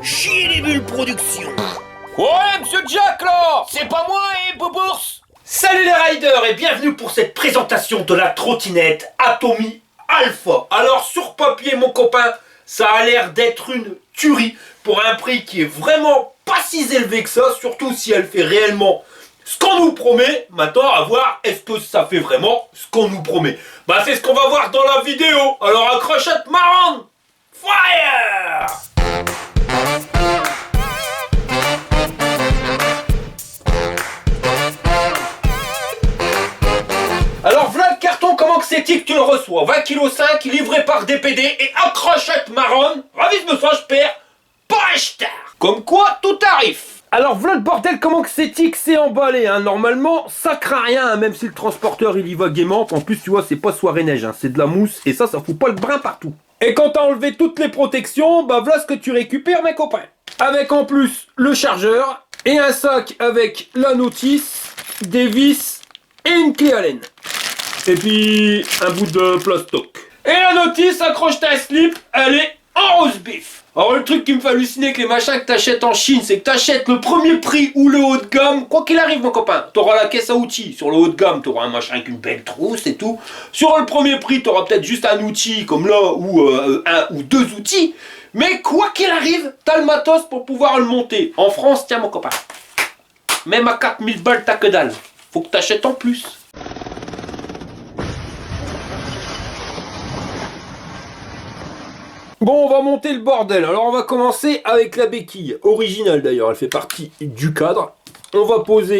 Chier les bulles production. Ouais, monsieur Jack, là, c'est pas moi, Bobours. Salut les riders et bienvenue pour cette présentation de la trottinette Atomy Alpha. Alors sur papier mon copain, ça a l'air d'être une tuerie pour un prix qui est vraiment pas si élevé que ça, surtout si elle fait réellement ce qu'on nous promet. Maintenant à voir est-ce que ça fait vraiment ce qu'on nous promet. Bah c'est ce qu'on va voir dans la vidéo. Alors accrochette marrante, fire! Alors voilà le carton, comment que c'est que tu le reçois. 20,5 kg livré par DPD et accrochette marron. Ravi de me je perds pas acheter. Comme quoi tout arrive. Alors voilà le bordel, comment que c'est emballé hein. Normalement ça craint rien hein, même si le transporteur il y va gaiement. En plus tu vois c'est pas soirée neige hein, c'est de la mousse et ça fout pas le brin partout. Et quand t'as enlevé toutes les protections, bah voilà ce que tu récupères mes copains. Avec en plus le chargeur et un sac avec la notice, des vis et une clé Allen. Et puis un bout de plastoc. Et la notice, accroche ta slip, elle est en rose beef. Alors le truc qui me fait halluciner avec les machins que t'achètes en Chine, c'est que t'achètes le premier prix ou le haut de gamme, quoi qu'il arrive mon copain. T'auras la caisse à outils. Sur le haut de gamme, t'auras un machin avec une belle trousse et tout. Sur le premier prix, t'auras peut-être juste un outil comme là, ou un ou deux outils. Mais quoi qu'il arrive, t'as le matos pour pouvoir le monter. En France, tiens mon copain, même à 4000 balles t'as que dalle. Faut que t'achètes en plus. Bon, on va monter le bordel. Alors, on va commencer avec la béquille. Originale d'ailleurs, elle fait partie du cadre. On va poser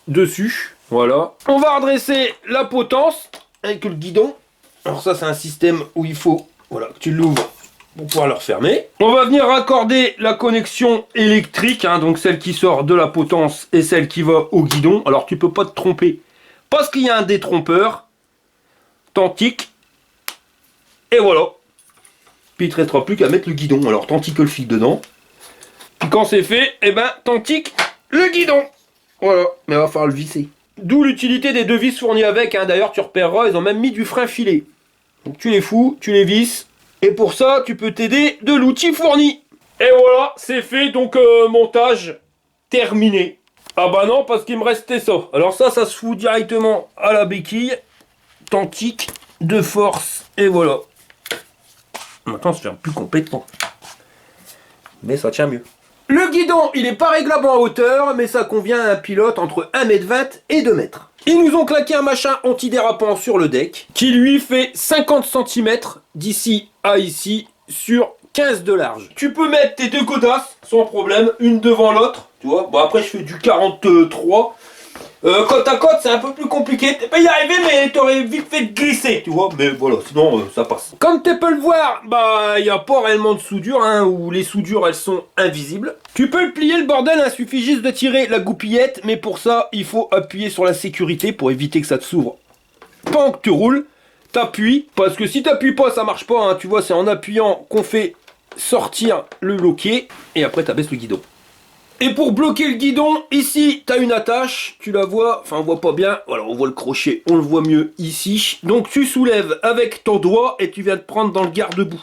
dessus. Voilà. On va redresser la potence avec le guidon. Alors ça, c'est un système où il faut voilà, que tu l'ouvres pour pouvoir le refermer. On va venir raccorder la connexion électrique, hein, donc celle qui sort de la potence et celle qui va au guidon. Alors, tu peux pas te tromper parce qu'il y a un détrompeur. Tantique. Et voilà. Puis il te restera plus qu'à mettre le guidon. Alors t'antiques le fil dedans. Puis quand c'est fait, eh ben t'antiques le guidon. Voilà, mais il va falloir le visser. D'où l'utilité des deux vis fournies avec. Hein. D'ailleurs tu repéreras, ils ont même mis du frein filé. Donc tu les fous, tu les visses. Et pour ça, tu peux t'aider de l'outil fourni. Et voilà, c'est fait. Donc montage terminé. Ah bah non, parce qu'il me restait ça. Alors ça se fout directement à la béquille. T'antiques de force. Et voilà. Maintenant, ça tient plus complètement. Mais ça tient mieux. Le guidon, il n'est pas réglable en hauteur, mais ça convient à un pilote entre 1,20 m et 2 m. Ils nous ont claqué un machin antidérapant sur le deck, qui lui fait 50 cm d'ici à ici, sur 15 de large. Tu peux mettre tes deux godasses, sans problème, une devant l'autre, tu vois. Bon, après, je fais du 43. Côte à côte, c'est un peu plus compliqué. Tu peux y arriver, mais t'aurais vite fait de glisser, tu vois. Mais voilà, sinon, ça passe. Comme tu peux le voir, bah, il n'y a pas réellement de soudure, hein, où les soudures, elles sont invisibles. Tu peux le plier, le bordel, il suffit juste de tirer la goupillette, mais pour ça, il faut appuyer sur la sécurité pour éviter que ça te s'ouvre. Pendant que tu roules, t'appuies, parce que si t'appuies pas, ça marche pas, hein, tu vois, c'est en appuyant qu'on fait sortir le loquet, et après, t'abaisses le guidon. Et pour bloquer le guidon, ici, tu as une attache, tu la vois, enfin on voit pas bien, voilà, on voit le crochet, on le voit mieux ici. Donc tu soulèves avec ton doigt et tu viens te prendre dans le garde-boue.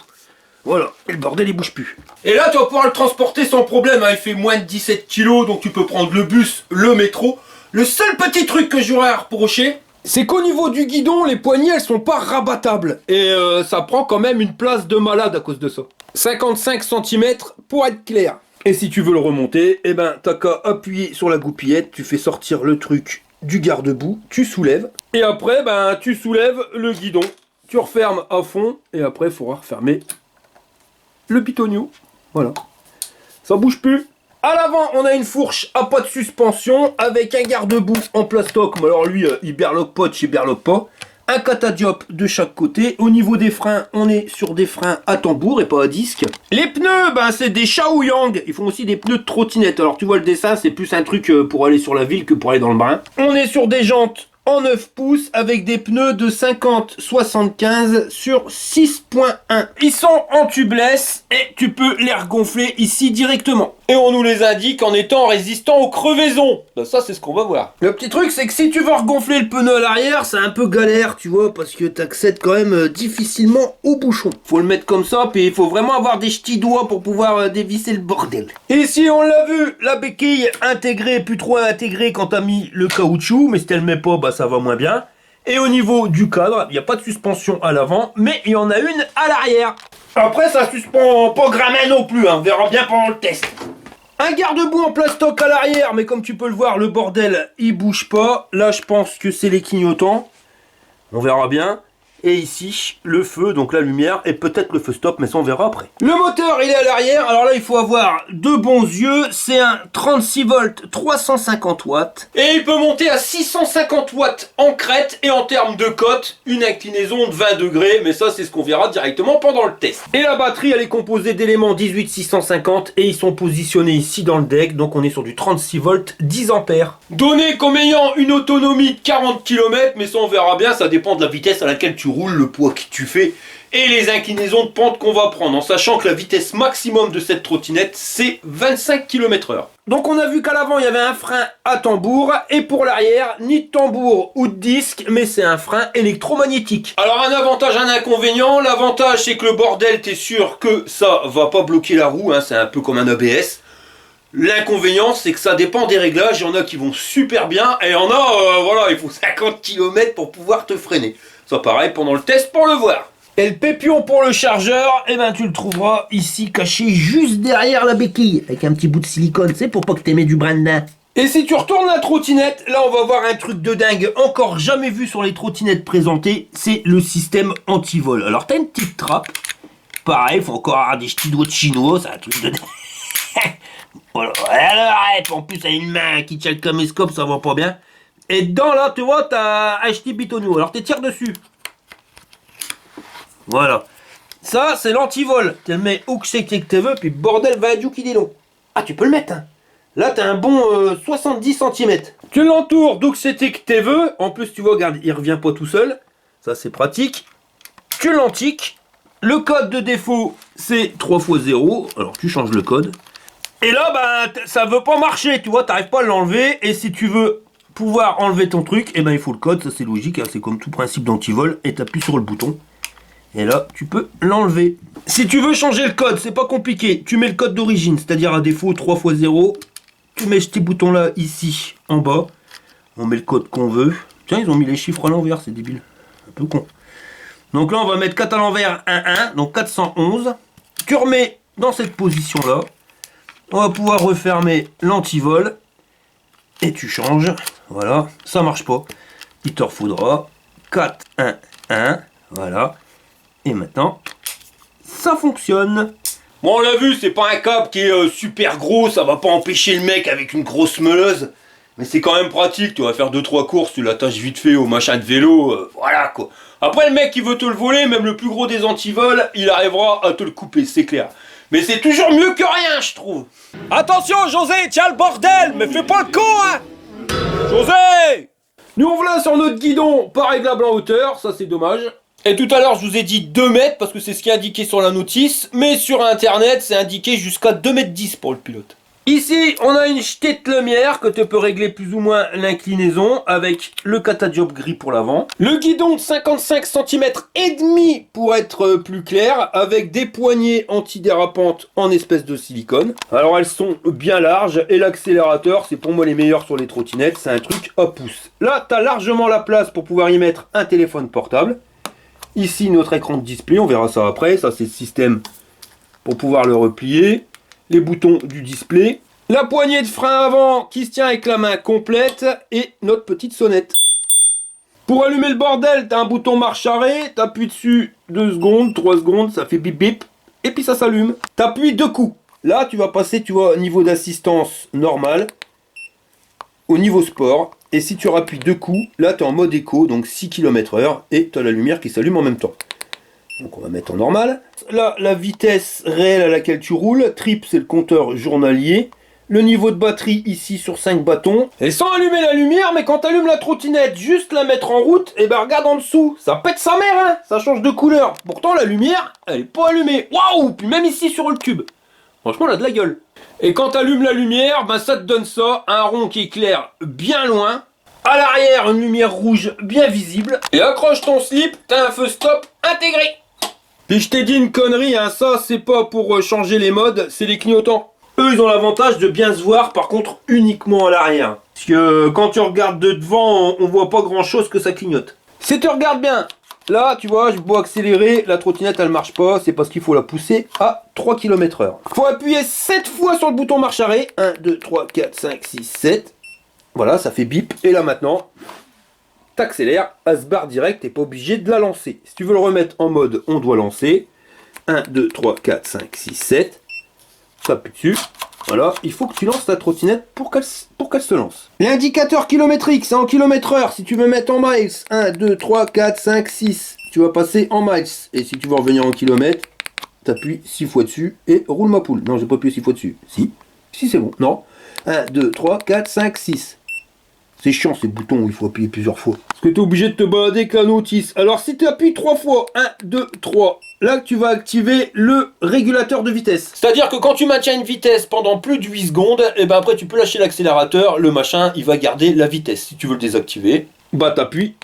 Voilà, et le bordel il bouge plus. Et là tu vas pouvoir le transporter sans problème, hein. Il fait moins de 17 kg, donc tu peux prendre le bus, le métro. Le seul petit truc que j'aurais à reprocher, c'est qu'au niveau du guidon, les poignées elles sont pas rabattables. Et ça prend quand même une place de malade à cause de ça. 55 cm pour être clair. Et si tu veux le remonter, eh ben t'as qu'à appuyer sur la goupillette, tu fais sortir le truc du garde-boue, tu soulèves, et après ben tu soulèves le guidon, tu refermes à fond, et après il faudra refermer le pitonio. Voilà. Ça bouge plus. À l'avant, on a une fourche à pas de suspension avec un garde-boue en plastoc. Mais alors lui, il berloque pas, il berloque pas. Un catadiop de chaque côté. Au niveau des freins, on est sur des freins à tambour et pas à disque. Les pneus, ben c'est des Shaoyang. Ils font aussi des pneus de trottinette. Alors tu vois le dessin, c'est plus un truc pour aller sur la ville que pour aller dans le brin. On est sur des jantes en 9 pouces avec des pneus de 50-75 sur 6.1. Ils sont en tubeless et tu peux les regonfler ici directement. et on nous les indique en étant résistant aux crevaisons. Ben, ça, c'est ce qu'on va voir. Le petit truc, c'est que si tu veux regonfler le pneu à l'arrière, c'est un peu galère, tu vois, parce que t'accèdes quand même difficilement au bouchon. Faut le mettre comme ça, puis il faut vraiment avoir des petits doigts pour pouvoir dévisser le bordel. Ici, on l'a vu, la béquille intégrée, plus trop intégrée quand t'as mis le caoutchouc, mais si elle met pas, bah ça va moins bien. Et au niveau du cadre, il n'y a pas de suspension à l'avant, mais il y en a une à l'arrière. Après, ça suspend pas grammain non plus, hein, on verra bien pendant le test. Un garde-boue en plastoc à l'arrière, mais comme tu peux le voir, le bordel, il bouge pas. Là, je pense que c'est les clignotants. On verra bien. Et ici, le feu, donc la lumière, et peut-être le feu stop, mais ça on verra après. Le moteur, il est à l'arrière. Alors là, il faut avoir de bons yeux. C'est un 36 volts, 350 watts. Et il peut monter à 650 watts en crête. Et en termes de cote, une inclinaison de 20 degrés. Mais ça, c'est ce qu'on verra directement pendant le test. Et la batterie, elle est composée d'éléments 18650. Et ils sont positionnés ici dans le deck. Donc on est sur du 36 volts, 10 ampères. Donné comme ayant une autonomie de 40 km. Mais ça, on verra bien. Ça dépend de la vitesse à laquelle tu roules, le poids que tu fais et les inclinaisons de pente qu'on va prendre, en sachant que la vitesse maximum de cette trottinette c'est 25 km/h. Donc on a vu qu'à l'avant il y avait un frein à tambour, et pour l'arrière ni de tambour ou de disque, mais c'est un frein électromagnétique. Alors un avantage, un inconvénient. L'avantage c'est que le bordel, t'es sûr que ça va pas bloquer la roue, hein, c'est un peu comme un ABS. L'inconvénient, c'est que ça dépend des réglages. Il y en a qui vont super bien, et il y en a, voilà, il faut 50 km pour pouvoir te freiner. Ça pareil pendant le test pour le voir. Et le pépion pour le chargeur, eh ben tu le trouveras ici caché juste derrière la béquille, avec un petit bout de silicone, c'est pour pas que t'aimes du brin dedans. Et si tu retournes la trottinette, là on va voir un truc de dingue, encore jamais vu sur les trottinettes présentées, c'est le système anti-vol. Alors t'as une petite trappe, pareil, faut encore avoir des petits doigts de chinois, c'est un truc de dingue. Voilà, alors arrête, en plus elle a une main qui tient le caméscope, ça va pas bien. Et dedans, là, tu vois, t'as un petit bitonio. Alors, tu tires dessus. Voilà. Ça, c'est l'antivol. Tu le mets où que c'est que tu veux, puis bordel, va à du qui dit long. Ah, tu peux le mettre, hein. Là, t'as un bon 70 cm. Tu l'entoures d'où que c'était que tu veux. En plus, tu vois, regarde, il revient pas tout seul. Ça, c'est pratique. Tu l'antiques. Le code de défaut, c'est 3x0. Alors, tu changes le code. Et là, bah, ça veut pas marcher. Tu vois, t'arrives pas à l'enlever. Et si tu veux pouvoir enlever ton truc, et ben il faut le code, ça c'est logique, hein, c'est comme tout principe d'antivol, et t'appuies sur le bouton, et là tu peux l'enlever. Si tu veux changer le code, c'est pas compliqué, tu mets le code d'origine, c'est-à-dire à défaut 3x0, tu mets ce petit bouton là ici en bas, on met le code qu'on veut. Tiens, ils ont mis les chiffres à l'envers, c'est débile, un peu con. Donc là on va mettre 4 à l'envers, 1, 1, donc 411, tu remets dans cette position là, on va pouvoir refermer l'antivol, et tu changes. Voilà, ça marche pas. Il te refaudra 4, 1, 1. Voilà. Et maintenant, ça fonctionne. Bon, on l'a vu, c'est pas un câble qui est super gros. Ça va pas empêcher le mec avec une grosse meuleuse. Mais c'est quand même pratique. Tu vas faire 2-3 courses, tu l'attaches vite fait au machin de vélo. Voilà quoi. Après, le mec qui veut te le voler, même le plus gros des antivols, il arrivera à te le couper, c'est clair. Mais c'est toujours mieux que rien, je trouve. Attention, José, tiens le bordel, mais fais pas le con, hein. José! Nous on voilà sur notre guidon, pas réglable en hauteur, ça c'est dommage. Et tout à l'heure je vous ai dit 2 mètres parce que c'est ce qui est indiqué sur la notice, mais sur internet c'est indiqué jusqu'à 2,10 m pour le pilote. Ici on a une jetée de lumière que tu peux régler plus ou moins l'inclinaison avec le catadiop gris pour l'avant. Le guidon de 55 cm et demi pour être plus clair, avec des poignées antidérapantes en espèce de silicone. Alors elles sont bien larges et l'accélérateur c'est pour moi les meilleurs sur les trottinettes, c'est un truc à pouce. Là tu as largement la place pour pouvoir y mettre un téléphone portable. Ici notre écran de display, on verra ça après, ça c'est le système pour pouvoir le replier. Les boutons du display, la poignée de frein avant qui se tient avec la main complète et notre petite sonnette. Pour allumer le bordel, tu as un bouton marche arrêt, tu appuies dessus 2 secondes, 3 secondes, ça fait bip bip et puis ça s'allume. Tu appuies 2 coups. Là, tu vas passer, tu vois, au niveau d'assistance normal au niveau sport. Et si tu rappuies 2 coups, là tu es en mode éco, donc 6 km/h et tu as la lumière qui s'allume en même temps. Donc on va mettre en normal. Là, la vitesse réelle à laquelle tu roules. Trip, c'est le compteur journalier. Le niveau de batterie ici sur 5 bâtons. Et sans allumer la lumière, mais quand tu allumes la trottinette, juste la mettre en route, et ben regarde en dessous, ça pète sa mère, hein. Ça change de couleur. Pourtant la lumière, elle est pas allumée. Waouh. Puis même ici sur le tube. Franchement, elle a de la gueule. Et quand tu allumes la lumière, ben ça te donne ça, un rond qui éclaire bien loin. À l'arrière, une lumière rouge bien visible. Et accroche ton slip, t'as un feu stop intégré. Puis je t'ai dit une connerie, hein, ça c'est pas pour changer les modes, c'est les clignotants. Eux, ils ont l'avantage de bien se voir, par contre, uniquement à l'arrière. Parce que quand tu regardes de devant, on voit pas grand chose que ça clignote. Si tu regardes bien, là, tu vois, je dois accélérer, la trottinette, elle marche pas, c'est parce qu'il faut la pousser à 3 km/h. Faut appuyer 7 fois sur le bouton marche arrêt. 1, 2, 3, 4, 5, 6, 7. Voilà, ça fait bip. Et là, maintenant, t'accélères, elle se barre direct, t'es pas obligé de la lancer. Si tu veux le remettre en mode, on doit lancer. 1, 2, 3, 4, 5, 6, 7. T'appuies dessus. Voilà, il faut que tu lances ta trottinette pour qu'elle se lance. L'indicateur kilométrique, c'est en km/h. Si tu veux mettre en miles, 1, 2, 3, 4, 5, 6, tu vas passer en miles. Et si tu veux revenir en kilomètres, t'appuies 6 fois dessus et roule ma poule. Non, j'ai pas appuyé 6 fois dessus. Si c'est bon. Non. 1, 2, 3, 4, 5, 6. C'est chiant ces boutons où il faut appuyer plusieurs fois. Parce que tu es obligé de te balader avec la notice. Alors si tu appuies 3 fois, 1, 2, 3, là tu vas activer le régulateur de vitesse. C'est-à-dire que quand tu maintiens une vitesse pendant plus de 8 secondes, et ben après tu peux lâcher l'accélérateur, le machin il va garder la vitesse. Si tu veux le désactiver, bah t'appuies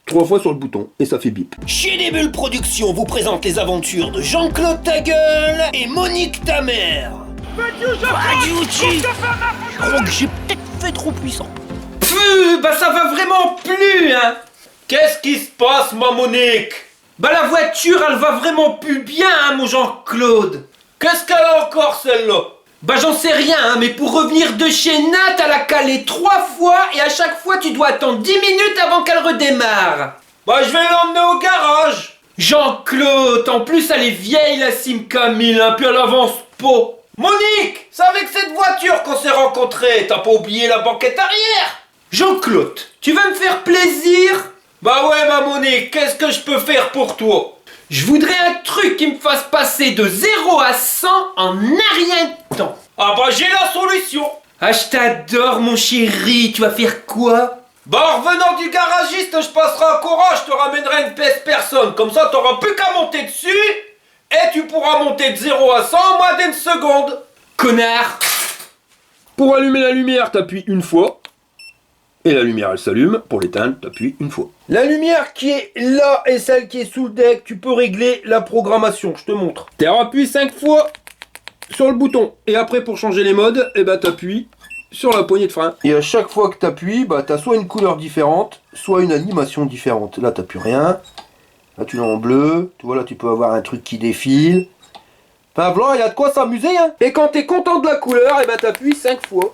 3 fois sur le bouton et ça fait bip. Chez des Bulles Productions vous présente les aventures de Jean-Claude Tagueul et Monique Tamer. Adiouchi. Je crois que j'ai peut-être fait trop puissant. Bah ça va vraiment plus, hein. Qu'est-ce qui se passe, ma Monique? Bah la voiture, elle va vraiment plus bien, hein, mon Jean-Claude. Qu'est-ce qu'elle a encore, celle-là? Bah j'en sais rien, hein, mais pour revenir de chez Nat, elle a calé 3 fois et à chaque fois, tu dois attendre 10 minutes avant qu'elle redémarre. Bah je vais l'emmener au garage. Jean-Claude, en plus, elle est vieille, la Simca 1000, hein, puis elle avance pas. Monique, c'est avec cette voiture qu'on s'est rencontrés. T'as pas oublié la banquette arrière? Jean-Claude, tu vas me faire plaisir? Bah ouais, ma Monique, qu'est-ce que je peux faire pour toi? Je voudrais un truc qui me fasse passer de 0 à 100 en un rien de temps. Ah bah j'ai la solution. Ah je t'adore mon chéri, tu vas faire quoi? Bah en revenant du garagiste, je passerai à Cora, je te ramènerai une pièce personne. Comme ça t'auras plus qu'à monter dessus et tu pourras monter de 0 à 100 en moins d'une seconde. Connard. Pour allumer la lumière, t'appuies une fois. Et la lumière, elle s'allume. Pour l'éteindre, t'appuies une fois. La lumière qui est là et celle qui est sous le deck, tu peux régler la programmation. Je te montre. Tu appuies 5 fois sur le bouton. Et après, pour changer les modes, eh ben, t'appuies sur la poignée de frein. Et à chaque fois que t'appuies, bah, t'as soit une couleur différente, soit une animation différente. Là, t'appuies rien. Là, tu l'as en bleu. Tu vois, là, tu peux avoir un truc qui défile. Enfin, voilà, il y a de quoi s'amuser, hein. Et quand t'es content de la couleur, eh ben, t'appuies 5 fois.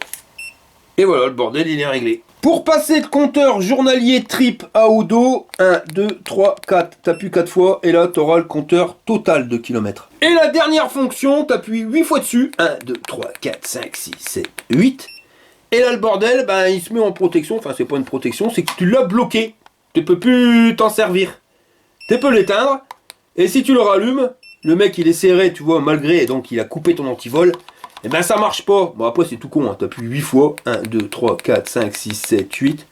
Et voilà, le bordel, il est réglé. Pour passer le compteur journalier trip à Odo, 1, 2, 3, 4, t'appuies 4 fois et là t'auras le compteur total de kilomètres. Et la dernière fonction, t'appuies 8 fois dessus, 1, 2, 3, 4, 5, 6, 7, 8. Et là le bordel, ben, il se met en protection, enfin c'est pas une protection, c'est que tu l'as bloqué. Tu peux plus t'en servir. Tu peux l'éteindre, et si tu le rallumes, le mec il est serré, tu vois, malgré, donc il a coupé ton antivol. Et ben ça marche pas. Bon après c'est tout con, hein. T'appuies 8 fois. 1, 2, 3, 4, 5, 6, 7, 8.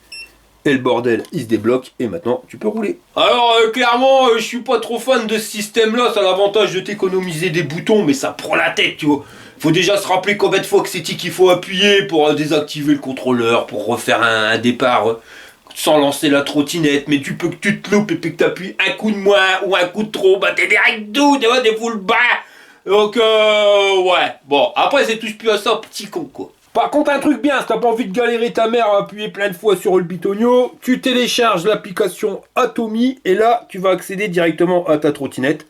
Et le bordel il se débloque et maintenant tu peux rouler. Alors clairement je suis pas trop fan de ce système là. Ça a l'avantage de t'économiser des boutons mais ça prend la tête tu vois. Faut déjà se rappeler combien de fois que c'est qu'il faut appuyer pour désactiver le contrôleur, pour refaire un départ sans lancer la trottinette. Mais tu peux que tu te loupes et puis que t'appuies un coup de moins ou un coup de trop. Bah t'es direct doux, des full bas. Donc ouais, bon, après c'est touche plus à ça, petit con quoi. Par contre un truc bien, si t'as pas envie de galérer ta mère à appuyer plein de fois sur le bitonio, tu télécharges l'application Atomi et là tu vas accéder directement à ta trottinette.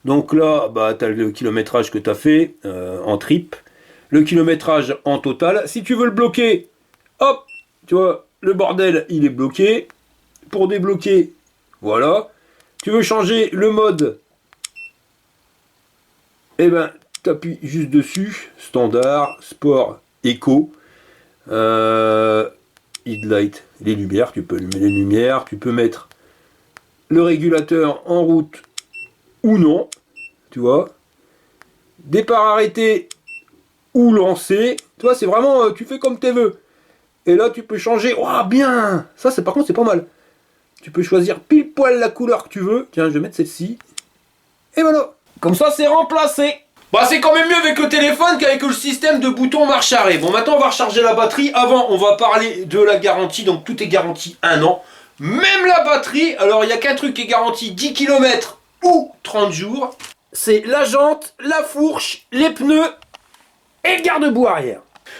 Donc là, bah t'as le kilométrage que t'as fait en trip, le kilométrage en total. Si tu veux le bloquer, hop, tu vois, le bordel il est bloqué. Pour débloquer, voilà. Tu veux changer le mode, et ben t'appuies juste dessus, standard, sport, éco, headlight, les lumières, tu peux allumer les lumières, tu peux mettre le régulateur en route ou non, tu vois, départ arrêté ou lancé, tu vois, c'est vraiment, tu fais comme tu veux, et là tu peux changer, oh bien, ça c'est par contre c'est pas mal, tu peux choisir pile poil la couleur que tu veux, tiens je vais mettre celle-ci, et voilà. Comme ça, c'est remplacé. Bah c'est quand même mieux avec le téléphone qu'avec le système de bouton marche arrêt. Bon, maintenant on va recharger la batterie. Avant, on va parler de la garantie. Donc tout est garanti 1 an. Même la batterie, alors il n'y a qu'un truc qui est garanti 10 km ou 30 jours. C'est la jante, la fourche, les pneus et le garde-boue arrière.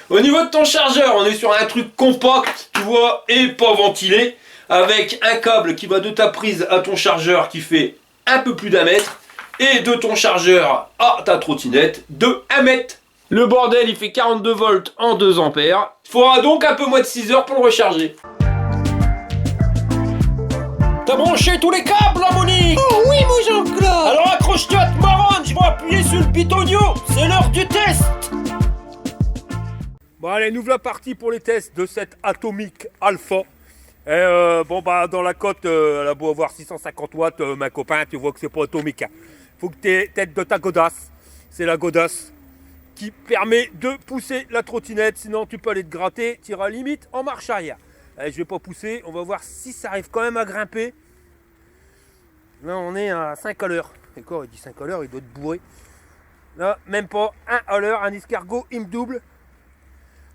Au niveau de ton chargeur, on est sur un truc compact, tu vois, et pas ventilé. Avec un câble qui va de ta prise à ton chargeur qui fait un peu plus d'1 mètre. Et de ton chargeur à ta trottinette de 1 mètre. Le bordel, il fait 42 volts en 2 ampères. Il faudra donc un peu moins de 6 heures pour le recharger. T'as branché tous les câbles là, Monique? Oh oui, mon Jean-Claude. Alors accroche-toi à te marronne, je vais appuyer sur le pitonio. C'est l'heure du test. Bon allez, nous voilà partis pour les tests de cette Atomic Alpha. Et bon bah dans la cote, elle a beau avoir 650 watts, ma copain, tu vois que c'est pas atomique. Hein. Faut que tu aies tête de ta godasse. C'est la godasse qui permet de pousser la trottinette, sinon tu peux aller te gratter, tu iras limite en marche arrière. Allez, je vais pas pousser, on va voir si ça arrive quand même à grimper. Là on est à 5 à l'heure. D'accord, il dit 5 à l'heure, il doit être bourré. Là, même pas 1 à l'heure, un escargot, il me double.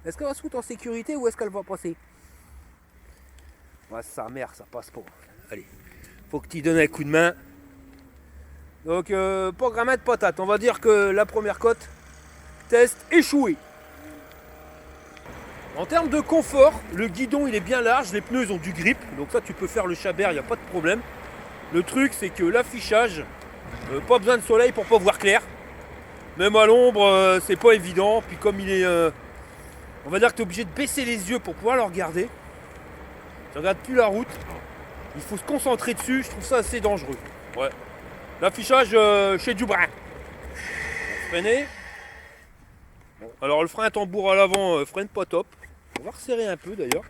Est-ce qu'elle va se foutre en sécurité ou est-ce qu'elle va passer? Ouais, sa mère, ça passe pas. Allez, faut que tu donnes un coup de main. Donc, programme de patate. On va dire que la première cote, test échoué. En termes de confort, le guidon il est bien large, les pneus ils ont du grip. Donc ça, tu peux faire le chabert, il n'y a pas de problème. Le truc, c'est que l'affichage, pas besoin de soleil pour pas voir clair. Même à l'ombre, c'est pas évident. Puis comme il est... on va dire que tu es obligé de baisser les yeux pour pouvoir le regarder. Tu regardes plus la route. Il faut se concentrer dessus. Je trouve ça assez dangereux. Ouais. L'affichage chez Dubrin. Freiner. Bon, alors le frein à tambour à l'avant, freine pas top. On va resserrer un peu d'ailleurs.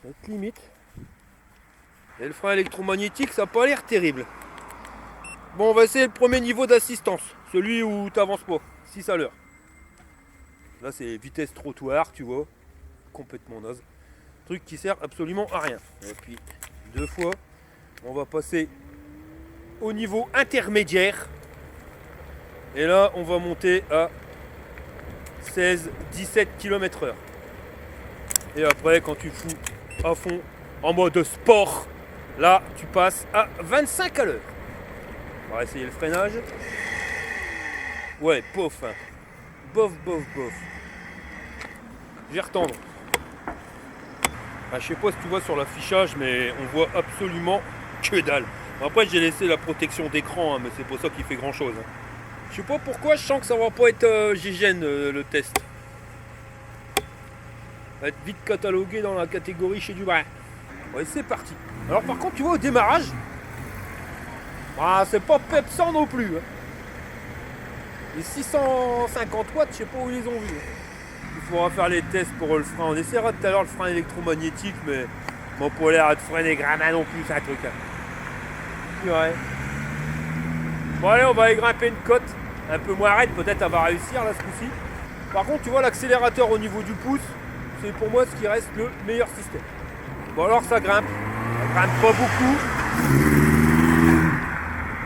Notre limite. Et le frein électromagnétique, ça n'a pas l'air terrible. Bon, on va essayer le premier niveau d'assistance. Celui où tu n'avances pas. 6 à l'heure. Là, c'est vitesse trottoir, tu vois. Complètement naze. Truc qui sert absolument à rien. Et puis, 2 fois, on va passer au niveau intermédiaire. Et là, on va monter à 16-17 km/h. Et après, quand tu fous à fond en mode sport, là, tu passes à 25 à l'heure. On va essayer le freinage. Ouais, bof. Hein. Bof. Je vais retendre. Je sais pas si tu vois sur l'affichage, mais on voit absolument que dalle. Après, j'ai laissé la protection d'écran, hein, mais c'est pas ça qui fait grand chose. Hein. Je sais pas pourquoi, je sens que ça va pas être gigène le test. Ça va être vite catalogué dans la catégorie chez Dubrin. Ouais, c'est parti. Alors par contre, tu vois, au démarrage, c'est pas pepsant non plus. Hein. Les 650 watts, je sais pas où ils les ont vus. Il faudra faire les tests pour le frein. On essaiera tout à l'heure le frein électromagnétique, mais mon polaire à te freiner gramma non plus, c'est un truc. Hein. Ouais. Bon allez, on va aller grimper une côte. Un peu moins raide, peut-être elle va réussir là ce coup-ci. Par contre, tu vois l'accélérateur au niveau du pouce, c'est pour moi ce qui reste le meilleur système. Bon alors ça grimpe. Ça grimpe pas beaucoup.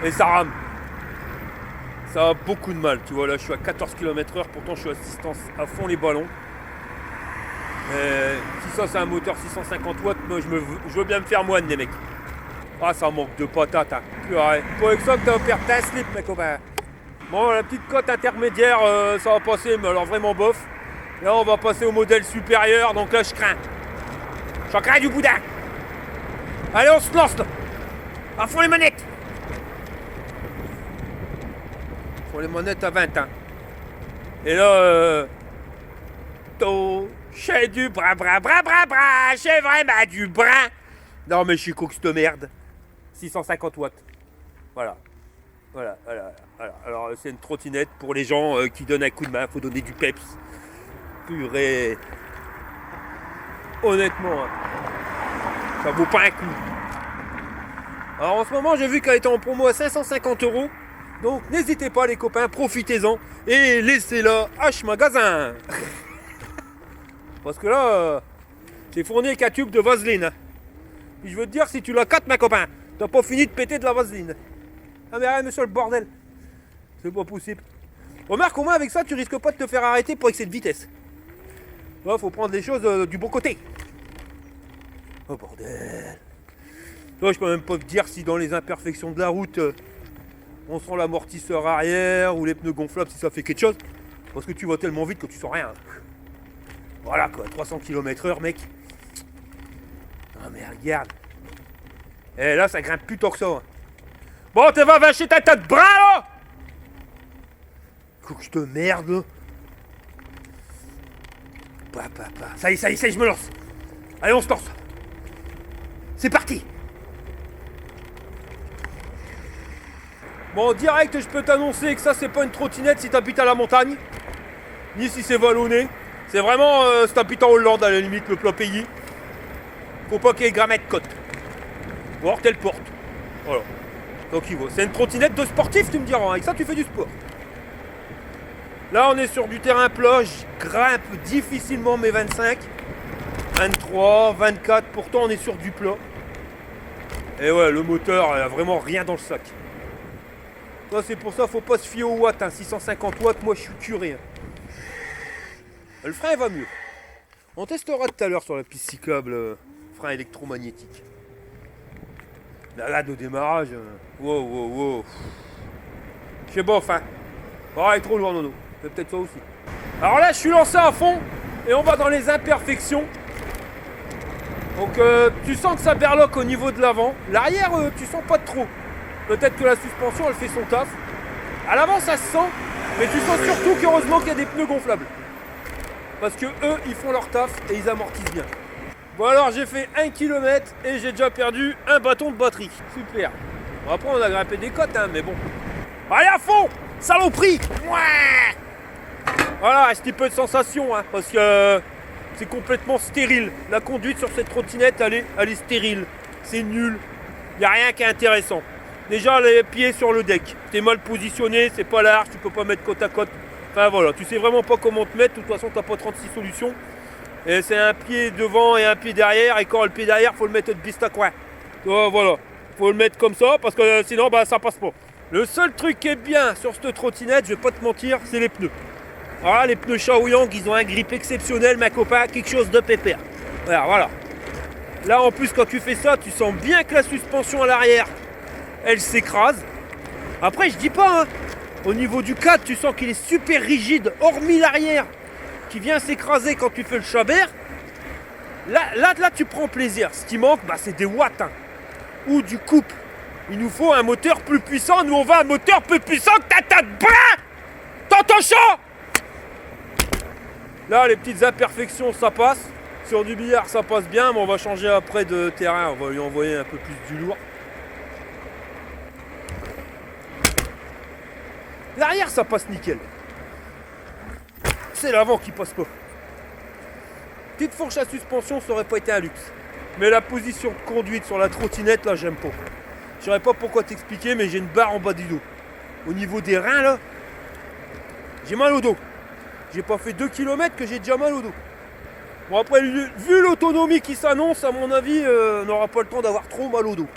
Et ça rame. Ça a beaucoup de mal, tu vois, là je suis à 14 km/h, pourtant je suis à assistance à fond les ballons. Si ça c'est un moteur 650 watts, moi je veux bien me faire moine les mecs. Ah ça manque de patates, hein. Ouais. Pas avec ça que t'as perdre ta slip mes copains. Bon la petite cote intermédiaire ça va passer, mais alors vraiment bof. Là on va passer au modèle supérieur, donc là je crains. J'en crains du boudin. Allez on se lance là. À fond les manettes. Les manettes à 20 ans. Et là, j'ai du bras, j'ai vraiment du bras. Non mais je suis con que cette merde. 650 watts. Voilà. Alors c'est une trottinette pour les gens qui donnent un coup de main. Faut donner du peps. Purée. Honnêtement, ça vaut pas un coup. Alors en ce moment, j'ai vu qu'elle était en promo à 550 €. Donc n'hésitez pas les copains, profitez-en et laissez-la H-Magasin. Parce que là, j'ai fourni avec un tube de vaseline. Puis je veux te dire, si tu la cates ma copain, t'as pas fini de péter de la vaseline. Ah mais arrête monsieur le bordel. C'est pas possible. Remarque, au moins avec ça, tu risques pas de te faire arrêter pour excès de vitesse. Là, faut prendre les choses du bon côté. Oh bordel. Là, je peux même pas te dire si dans les imperfections de la route, on sent l'amortisseur arrière ou les pneus gonflables, si ça fait quelque chose. Parce que tu vas tellement vite que tu sens rien. Voilà quoi, 300 km/h, mec. Ah mais regarde. Et là, ça grimpe plus tôt que ça. Bon, t'es va vacher ta tête de bras là. Faut que je te merde là. Ça y est, je me lance. Allez, on se lance. C'est parti. Bon, direct, je peux t'annoncer que ça, c'est pas une trottinette si t'habites à la montagne. Ni si c'est vallonné. C'est vraiment, si t'habites en Hollande, à la limite, le plat pays. Faut pas qu'il y ait grammette côte. Ou alors telle porte. Voilà. Donc il vaut. C'est une trottinette de sportif, tu me diras. Avec ça, tu fais du sport. Là, on est sur du terrain plat. Je grimpe difficilement mes 25. 23, 24. Pourtant, on est sur du plat. Et ouais, le moteur, il a vraiment rien dans le sac. Ça, c'est pour ça, faut pas se fier aux watts. 650 watts, moi, je suis curé. Le frein, il va mieux. On testera tout à l'heure sur la piste cyclable. Frein électromagnétique. Là, de démarrage. Wow. Je sais bof, hein. Oh, il est trop loin, Nono. C'est peut-être ça aussi. Alors là, je suis lancé à fond. Et on va dans les imperfections. Donc, tu sens que ça berloque au niveau de l'avant. L'arrière, tu sens pas trop. Peut-être que la suspension, elle fait son taf. À l'avant, ça se sent. Mais tu sens surtout qu'heureusement qu'il y a des pneus gonflables. Parce que eux, ils font leur taf et ils amortissent bien. Bon alors j'ai fait 1 km et j'ai déjà perdu un bâton de batterie. Super. Bon, après on a grimpé des côtes, hein, mais bon. Allez à fond, saloperie. Voilà, un petit peu de sensation, hein, parce que c'est complètement stérile. La conduite sur cette trottinette, elle est stérile. C'est nul. Il n'y a rien qui est intéressant. Déjà les pieds sur le deck. T'es mal positionné, c'est pas large, tu peux pas mettre côte à côte. Enfin voilà, tu sais vraiment pas comment te mettre. De toute façon, t'as pas 36 solutions. Et c'est un pied devant et un pied derrière. Et quand le pied derrière, faut le mettre de piste à coin. Voilà, faut le mettre comme ça parce que sinon bah, ça passe pas. Le seul truc qui est bien sur cette trottinette, je vais pas te mentir, c'est les pneus. Voilà, les pneus Shaoyang, ils ont un grip exceptionnel, ma copain, quelque chose de pépère. Voilà. Là en plus, quand tu fais ça, tu sens bien que la suspension à l'arrière, elle s'écrase. Après, je dis pas, hein, au niveau du cadre, tu sens qu'il est super rigide, hormis l'arrière, qui vient s'écraser quand tu fais le chabert. Là, tu prends plaisir. Ce qui manque, bah, c'est des watts, hein, ou du couple. Il nous faut un moteur plus puissant. Nous, on va un moteur plus puissant que ta tête de bras. T'entends chaud? Là, les petites imperfections, ça passe. Sur du billard, ça passe bien, mais on va changer après de terrain. On va lui envoyer un peu plus du lourd. L'arrière, ça passe nickel. C'est l'avant qui passe pas. Petite fourche à suspension, ça aurait pas été un luxe. Mais la position de conduite sur la trottinette, là, j'aime pas. Je saurais pas pourquoi t'expliquer, mais j'ai une barre en bas du dos. Au niveau des reins, là, j'ai mal au dos. J'ai pas fait 2 km que j'ai déjà mal au dos. Bon, après, vu l'autonomie qui s'annonce, à mon avis, on n'aura pas le temps d'avoir trop mal au dos.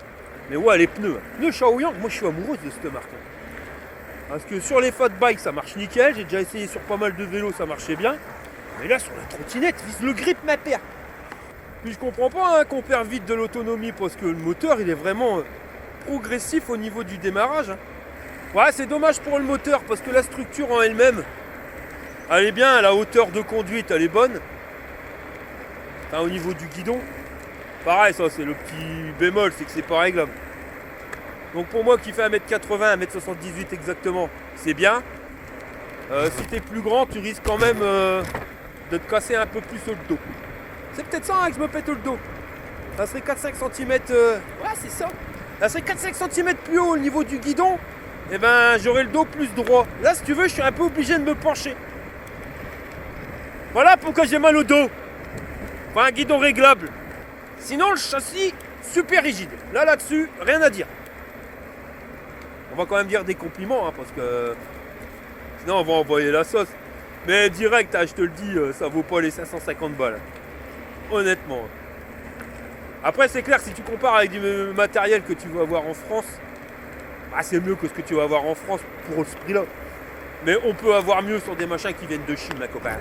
Mais ouais, les pneus. Pneus Shaoyang, moi, je suis amoureuse de cette marque. Parce que sur les fat bikes, ça marche nickel. J'ai déjà essayé sur pas mal de vélos, ça marchait bien. Mais là, sur la trottinette, vise le grip, ma paire. Puis je comprends pas, hein, qu'on perd vite de l'autonomie parce que le moteur, il est vraiment progressif au niveau du démarrage. Hein. Ouais, c'est dommage pour le moteur parce que la structure en elle-même, elle est bien, la hauteur de conduite, elle est bonne. Enfin, au niveau du guidon, pareil, ça, c'est le petit bémol, c'est que c'est pas réglable. Donc pour moi qui fais 1m80, 1m78 exactement, c'est bien. Si t'es plus grand, tu risques quand même de te casser un peu plus le dos. C'est peut-être ça, hein, que je me pète le dos. Ça serait 4-5 cm. Ouais, c'est ça. Ça serait 4-5 cm plus haut au niveau du guidon. Et ben j'aurais le dos plus droit. Là, si tu veux, je suis un peu obligé de me pencher. Voilà pourquoi j'ai mal au dos. Enfin, un guidon réglable. Sinon, le châssis, super rigide. Là-dessus, rien à dire. On va quand même dire des compliments, hein, parce que sinon on va envoyer la sauce. Mais direct, hein, je te le dis, ça vaut pas les 550 balles. Honnêtement. Après, c'est clair, si tu compares avec du matériel que tu vas avoir en France, Ah, c'est mieux que ce que tu vas avoir en France pour ce prix-là. Mais on peut avoir mieux sur des machins qui viennent de Chine, ma copain.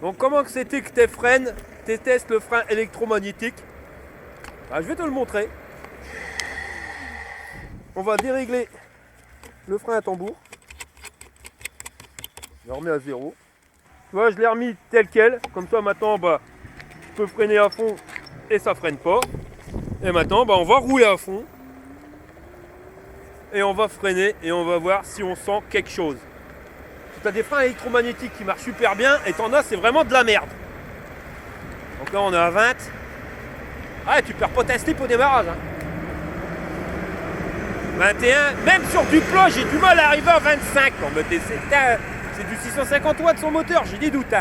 Donc comment que c'était que tes testes le frein électromagnétique? Je vais te le montrer. On va dérégler le frein à tambour. Je le remets à 0. Tu vois, je l'ai remis tel quel. Comme ça maintenant, je peux freiner à fond et ça freine pas. Et maintenant, on va rouler à fond. Et on va freiner et on va voir si on sent quelque chose. Tu as des freins électromagnétiques qui marchent super bien et t'en as, c'est vraiment de la merde. Donc là, on est à 20. Ah, tu perds pas ta slip au démarrage. 21. Même sur du plat, j'ai du mal à arriver à 25. Non, mais c'est du 650 watts son moteur, j'ai des doutes.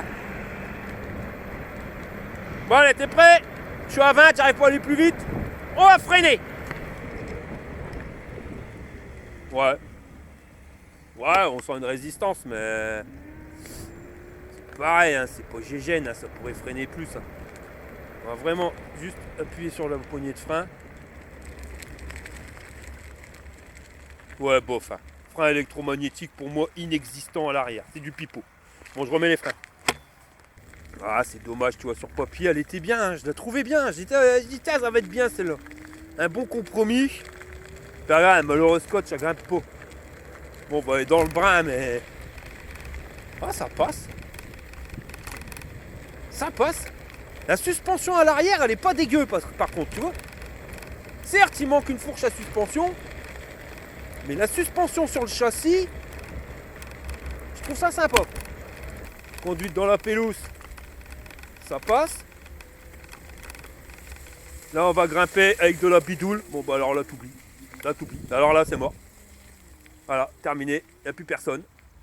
Bon, allez, t'es prêt? Je suis à 20, j'arrive pas à aller plus vite. On va freiner. Ouais, on sent une résistance, mais c'est pareil, c'est pas gégène, ça pourrait freiner plus. On va vraiment juste appuyer sur la poignée de frein. Ouais, bof. Frein électromagnétique pour moi inexistant à l'arrière, c'est du pipeau. Bon, je remets les freins. Ah, c'est dommage, tu vois, sur papier, elle était bien, je la trouvais bien. J'ai dit, ça va être bien celle-là. Un bon compromis. Regarde, malheureux scotch, ça grimpe pas. Bon, elle est dans le brin, mais... Ah, ça passe. Ça passe. La suspension à l'arrière, elle est pas dégueu, par contre, tu vois. Certes, il manque une fourche à suspension. Mais la suspension sur le châssis, je trouve ça sympa. Conduite dans la pelouse, ça passe. Là, on va grimper avec de la bidoule. Bon, alors là, t'oublies. Là, t'oublies. Alors là, c'est mort. Voilà, terminé. Il n'y a plus personne.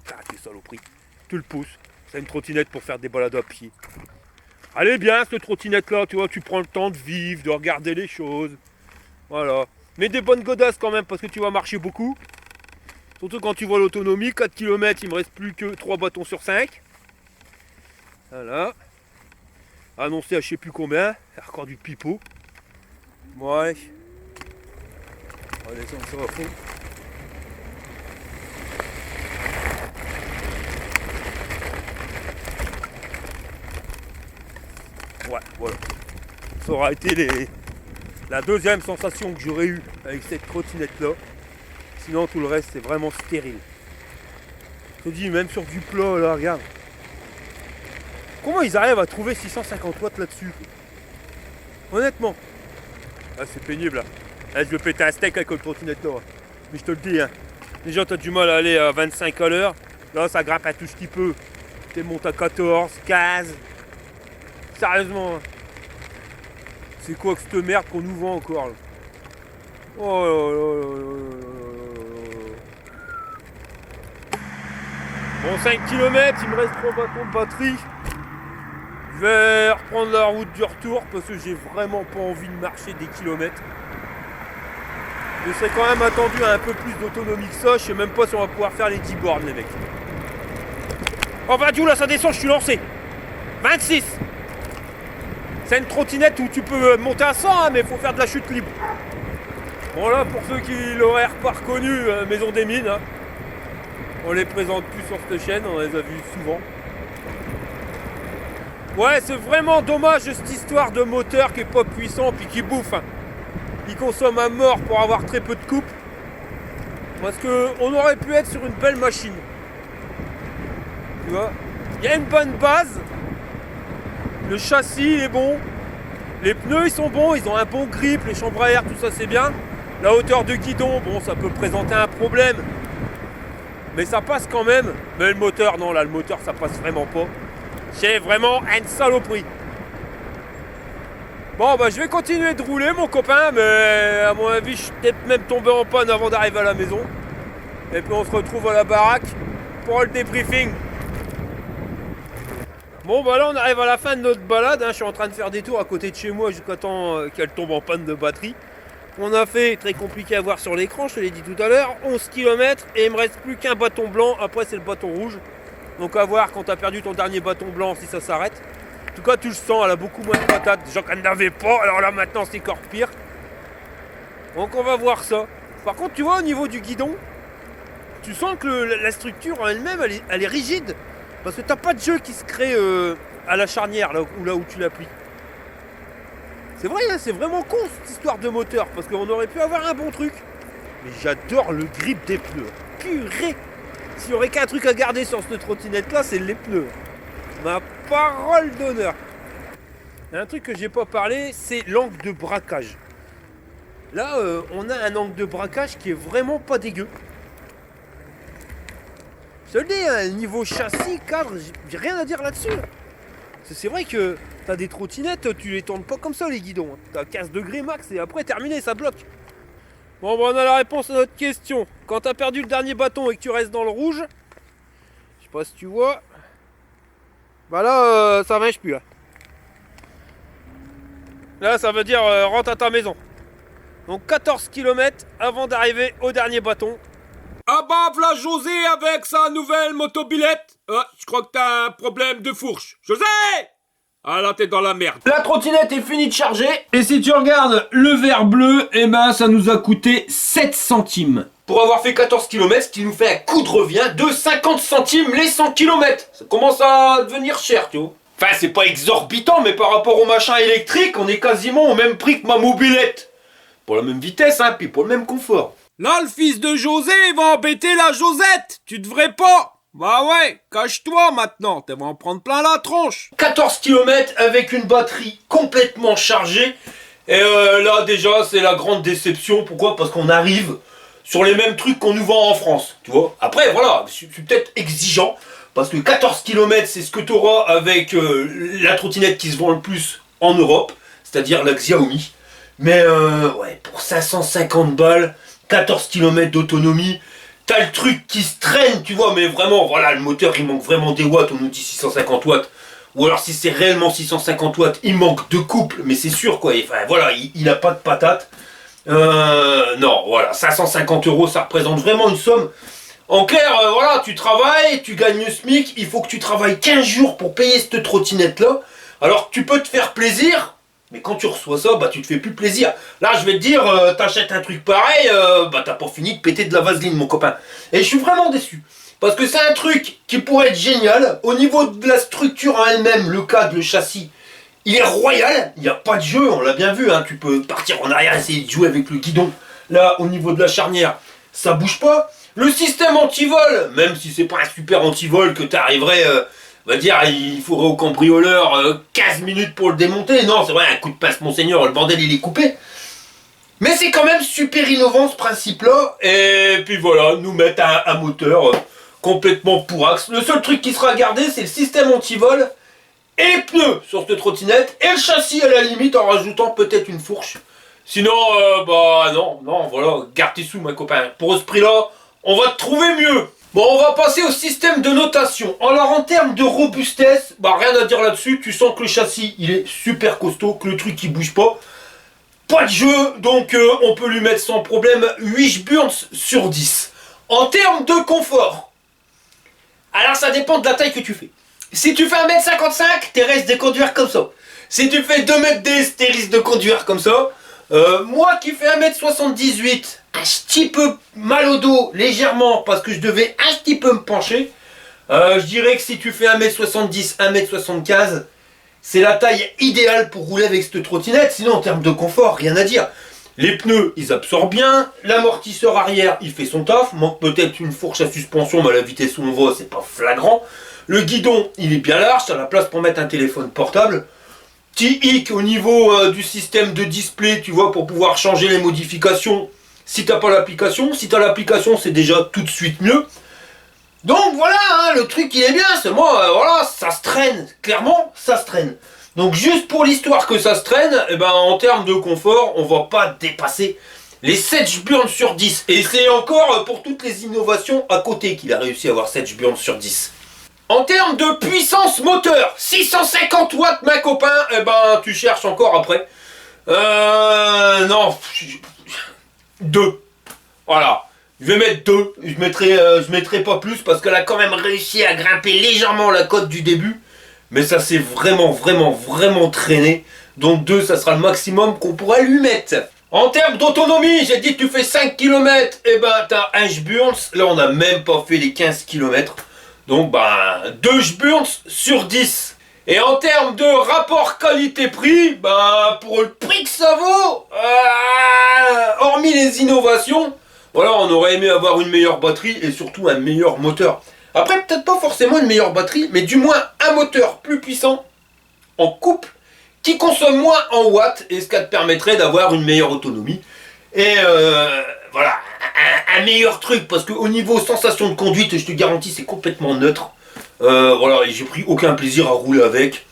Ah, t'es saloperie. Tu le pousses. C'est une trottinette pour faire des balades à pied. Elle est bien, cette trottinette-là. Tu vois, tu prends le temps de vivre, de regarder les choses. Voilà. Mais des bonnes godasses quand même, parce que tu vas marcher beaucoup. Surtout quand tu vois l'autonomie. 4 km, il me reste plus que 3 bâtons sur 5. Voilà. Annoncé à je sais plus combien. Encore du pipeau. Ouais. On va descendre ça à fond. Ouais, voilà. Ça aura été la deuxième sensation que j'aurais eue avec cette trottinette là. Sinon tout le reste c'est vraiment stérile. Je te dis, même sur du plat là, regarde. Comment ils arrivent à trouver 650 watts là-dessus? Honnêtement. Ah, c'est pénible là. Là, je vais péter un steak avec le trottinette là. Mais je te le dis, déjà t'as du mal à aller à 25 à l'heure. Là ça grimpe à tout ce qu'il peut. Tu montes à 14, 15. Sérieusement. C'est quoi que cette merde qu'on nous vend encore là? Oh là là là là là. Bon, 5 km, il me reste 3 bâtons de batterie. Je vais reprendre la route du retour parce que j'ai vraiment pas envie de marcher des kilomètres. Je serais quand même attendu à un peu plus d'autonomie que ça. Je sais même pas si on va pouvoir faire les 10 bornes les mecs. Oh bah du là ça descend, je suis lancé. 26. C'est une trottinette où tu peux monter à 100 mais il faut faire de la chute libre. Bon là pour ceux qui l'auraient pas reconnu, Maison des Mines. On les présente plus sur cette chaîne, on les a vus souvent. Ouais, c'est vraiment dommage cette histoire de moteur qui est pas puissant puis qui bouffe. Il consomme à mort pour avoir très peu de coupe. Parce qu'on aurait pu être sur une belle machine. Tu vois, il y a une bonne base. Le châssis est bon. Les pneus ils sont bons, ils ont un bon grip, les chambres à air, tout ça c'est bien. La hauteur de guidon, bon ça peut présenter un problème. Mais ça passe quand même. Mais le moteur, non là le moteur ça passe vraiment pas. C'est vraiment une saloperie. Bon bah je vais continuer de rouler mon copain, mais à mon avis je suis peut-être même tombé en panne avant d'arriver à la maison. Et puis on se retrouve à la baraque pour le débriefing. Bon bah là on arrive à la fin de notre balade, je suis en train de faire des tours à côté de chez moi jusqu'à temps qu'elle tombe en panne de batterie. On a fait, très compliqué à voir sur l'écran, je te l'ai dit tout à l'heure, 11 km et il me reste plus qu'un bâton blanc, après c'est le bâton rouge. Donc à voir quand tu as perdu ton dernier bâton blanc si ça s'arrête. En tout cas tu le sens, elle a beaucoup moins de patates, des gens qui n'en avaient pas, alors là maintenant c'est encore pire. Donc on va voir ça. Par contre, tu vois, au niveau du guidon, tu sens que la structure en elle-même, elle est rigide. Parce que t'as pas de jeu qui se crée à la charnière, là où tu l'appliques. C'est vrai, hein, c'est vraiment con cette histoire de moteur, parce qu'on aurait pu avoir un bon truc. Mais j'adore le grip des pneus. Purée! S'il y aurait qu'un truc à garder sur cette trottinette-là, c'est les pneus. Ma parole d'honneur. Un truc que j'ai pas parlé, c'est l'angle de braquage. Là, on a un angle de braquage qui est vraiment pas dégueu. Je te le dis, hein, niveau châssis, cadre, j'ai rien à dire là-dessus. C'est vrai que t'as des trottinettes, tu les tournes pas comme ça les guidons. T'as 15 degrés max et après terminé, ça bloque. Bon, on a la réponse à notre question. Quand t'as perdu le dernier bâton et que tu restes dans le rouge, je sais pas si tu vois, bah là, ça marche plus là. Là, ça veut dire rentre à ta maison. Donc 14 km avant d'arriver au dernier bâton. Ah bah, v'là José avec sa nouvelle motobilette. Je crois que t'as un problème de fourche. José! Ah là, t'es dans la merde. La trottinette est finie de charger. Et si tu regardes le vert bleu, eh ben ça nous a coûté 7 centimes. Pour avoir fait 14 km, ce qui nous fait un coût de revient de 50 centimes les 100 km. Ça commence à devenir cher, tu vois. Enfin, c'est pas exorbitant, mais par rapport au machin électrique, on est quasiment au même prix que ma mobilette. Pour la même vitesse, hein, puis pour le même confort. Là, le fils de José va embêter la Josette. Tu devrais pas. Bah ouais, cache-toi maintenant, tu vas en prendre plein la tronche. 14 km avec une batterie complètement chargée. Et là, déjà, c'est la grande déception. Pourquoi? Parce qu'on arrive sur les mêmes trucs qu'on nous vend en France, tu vois. Après, voilà, je suis peut-être exigeant. Parce que 14 km, c'est ce que tu auras avec la trottinette qui se vend le plus en Europe. C'est-à-dire la Xiaomi. Mais ouais, pour 550 balles, 14 km d'autonomie, t'as le truc qui se traîne, tu vois, mais vraiment, voilà, le moteur, il manque vraiment des watts, on nous dit 650 watts. Ou alors, si c'est réellement 650 watts, il manque de couple, mais c'est sûr, quoi. Enfin, voilà, il a pas de patate. Non, voilà, 550 €, ça représente vraiment une somme. En clair, voilà, tu travailles, tu gagnes le SMIC, il faut que tu travailles 15 jours pour payer cette trottinette-là. Alors, tu peux te faire plaisir, mais quand tu reçois ça, bah tu te fais plus plaisir. Là, je vais te dire, t'achètes un truc pareil, bah t'as pas fini de péter de la vaseline, mon copain. Et je suis vraiment déçu. Parce que c'est un truc qui pourrait être génial. Au niveau de la structure en elle-même, le cadre, le châssis, il est royal. Il n'y a pas de jeu, on l'a bien vu. Hein. Tu peux partir en arrière, essayer de jouer avec le guidon. Là, au niveau de la charnière, ça bouge pas. Le système anti-vol, même si c'est pas un super anti-vol que t'arriverais... on va dire, il faudrait au cambrioleur 15 minutes pour le démonter. Non, c'est vrai, un coup de pince, monseigneur, le bordel, il est coupé. Mais c'est quand même super innovant, ce principe-là. Et puis voilà, nous mettre un moteur complètement pourrax. Le seul truc qui sera gardé, c'est le système anti-vol et les pneus sur cette trottinette. Et le châssis, à la limite, en rajoutant peut-être une fourche. Sinon, bah non, voilà, garde tes sous, mon copain. Pour ce prix-là, on va te trouver mieux. Bon, on va passer au système de notation. Alors, en termes de robustesse, bah rien à dire là-dessus. Tu sens que le châssis, il est super costaud, que le truc, il bouge pas. Pas de jeu, donc on peut lui mettre sans problème 8 burns sur 10. En termes de confort, alors ça dépend de la taille que tu fais. Si tu fais 1m55, t'es risque de conduire comme ça. Si tu fais 2m10, t'es risque de conduire comme ça. Moi qui fais 1m78, un petit peu mal au dos, légèrement, parce que je devais un petit peu me pencher. Je dirais que si tu fais 1m70, 1m75, c'est la taille idéale pour rouler avec cette trottinette. Sinon, en termes de confort, rien à dire. Les pneus, ils absorbent bien. L'amortisseur arrière, il fait son taf. Manque peut-être une fourche à suspension, mais à la vitesse où on va, c'est pas flagrant. Le guidon, il est bien large. T'as la place pour mettre un téléphone portable. Petit hic au niveau du système de display, tu vois, pour pouvoir changer les modifications si t'as pas l'application. Si t'as l'application, c'est déjà tout de suite mieux. Donc voilà, hein, le truc il est bien, seulement voilà, ça se traîne, clairement ça se traîne. Donc juste pour l'histoire que ça se traîne, et ben, en termes de confort, on va pas dépasser les 7 burns sur 10. Et c'est encore pour toutes les innovations à côté qu'il a réussi à avoir 7 burns sur 10. En termes de puissance moteur, 650 watts ma copain, et ben tu cherches encore après. Non, 2. Voilà. Je vais mettre 2, je mettrai pas plus parce qu'elle a quand même réussi à grimper légèrement la cote du début. Mais ça s'est vraiment traîné. Donc 2, ça sera le maximum qu'on pourra lui mettre. En termes d'autonomie, j'ai dit tu fais 5 km, et ben t'as un Schburns. Là on n'a même pas fait les 15 km. Donc ben 2 Schburns sur 10. Et en termes de rapport qualité-prix, ben pour le prix que ça vaut, hormis les innovations, voilà, on aurait aimé avoir une meilleure batterie et surtout un meilleur moteur. Après peut-être pas forcément une meilleure batterie, mais du moins un moteur plus puissant en couple qui consomme moins en watts et ce qui te permettrait d'avoir une meilleure autonomie. Et voilà, un meilleur truc, parce qu'au niveau sensation de conduite, je te garantis, c'est complètement neutre. Voilà, et j'ai pris aucun plaisir à rouler avec.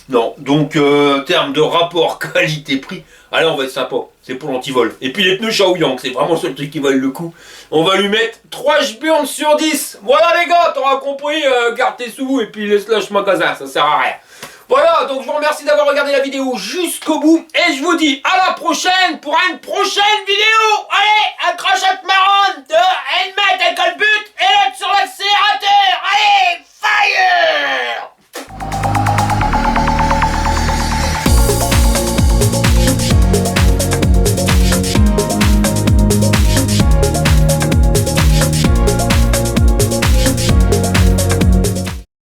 Non, donc terme de rapport qualité-prix, allez, on va être sympa, c'est pour l'antivol. Et puis les pneus Shaoyang, c'est vraiment le seul truc qui valent le coup. On va lui mettre 3 Schburns sur 10. Voilà les gars, t'auras compris, garde tes sous et puis laisse lâche magasin, ça sert à rien. Voilà, donc je vous remercie d'avoir regardé la vidéo jusqu'au bout. Et je vous dis à la prochaine pour une prochaine vidéo. Allez, accrochette marronne, une main avec le but et l'autre sur l'accélérateur. Allez, fire!